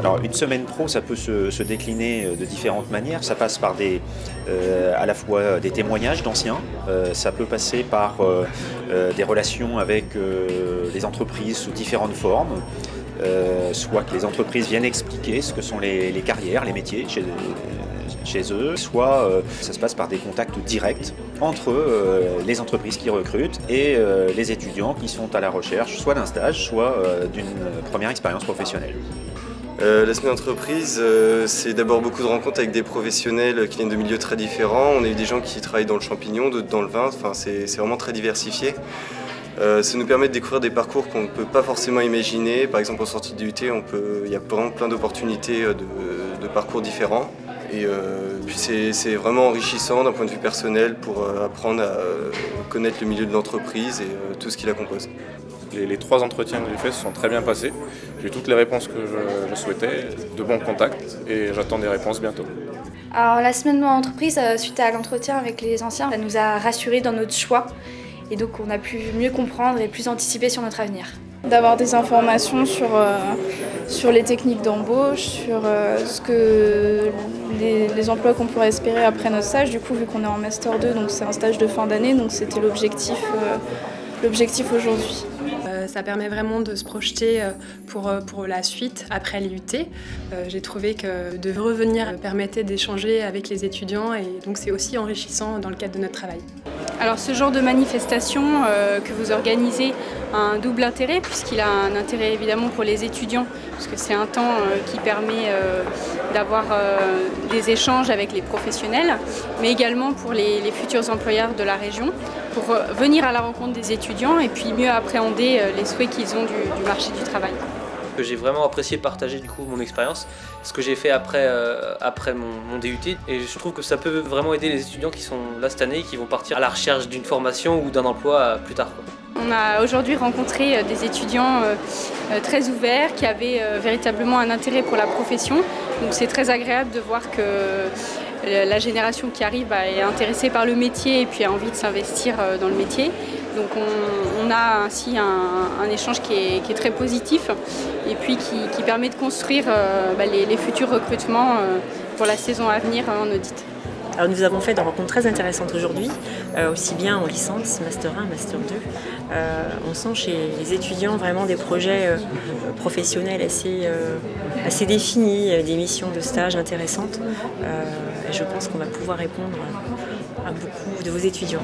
Alors une semaine pro, ça peut se décliner de différentes manières. Ça passe par à la fois des témoignages d'anciens, ça peut passer par des relations avec les entreprises sous différentes formes, soit que les entreprises viennent expliquer ce que sont les carrières, les métiers chez eux, soit ça se passe par des contacts directs entre les entreprises qui recrutent et les étudiants qui sont à la recherche soit d'un stage, soit d'une première expérience professionnelle. La semaine d'entreprise, c'est d'abord beaucoup de rencontres avec des professionnels qui viennent de milieux très différents. On a eu des gens qui travaillent dans le champignon, d'autres dans le vin, enfin, c'est vraiment très diversifié. Ça nous permet de découvrir des parcours qu'on ne peut pas forcément imaginer. Par exemple, en sortie de DUT, il y a vraiment plein d'opportunités de parcours différents. Et puis c'est vraiment enrichissant d'un point de vue personnel pour apprendre à connaître le milieu de l'entreprise et tout ce qui la compose. Les 3 entretiens que j'ai faits se sont très bien passés. J'ai eu toutes les réponses que je souhaitais, de bons contacts et j'attends des réponses bientôt. Alors la semaine d'entreprise, suite à l'entretien avec les anciens, ça nous a rassurés dans notre choix et donc on a pu mieux comprendre et plus anticiper sur notre avenir. D'avoir des informations sur les techniques d'embauche, sur ce que les emplois qu'on pourrait espérer après notre stage. Du coup, vu qu'on est en Master 2, donc c'est un stage de fin d'année, donc c'était l'objectif aujourd'hui. Ça permet vraiment de se projeter pour la suite, après l'IUT. J'ai trouvé que de revenir permettait d'échanger avec les étudiants et donc c'est aussi enrichissant dans le cadre de notre travail. Alors ce genre de manifestation que vous organisez a un double intérêt puisqu'il a un intérêt évidemment pour les étudiants parce que c'est un temps qui permet d'avoir des échanges avec les professionnels mais également pour les futurs employeurs de la région pour venir à la rencontre des étudiants et puis mieux appréhender les souhaits qu'ils ont du marché du travail. J'ai vraiment apprécié partager du coup mon expérience, ce que j'ai fait après mon DUT et je trouve que ça peut vraiment aider les étudiants qui sont là cette année et qui vont partir à la recherche d'une formation ou d'un emploi plus tard. On a aujourd'hui rencontré des étudiants très ouverts qui avaient véritablement un intérêt pour la profession, donc c'est très agréable de voir que la génération qui arrive est intéressée par le métier et puis a envie de s'investir dans le métier. Donc on a ainsi un échange qui est très positif et puis qui permet de construire les futurs recrutements pour la saison à venir en audit. Alors nous avons fait des rencontres très intéressantes aujourd'hui, aussi bien en licence, Master 1, Master 2. On sent chez les étudiants vraiment des projets professionnels assez définis, des missions de stage intéressantes. Et je pense qu'on va pouvoir répondre à beaucoup de vos étudiants.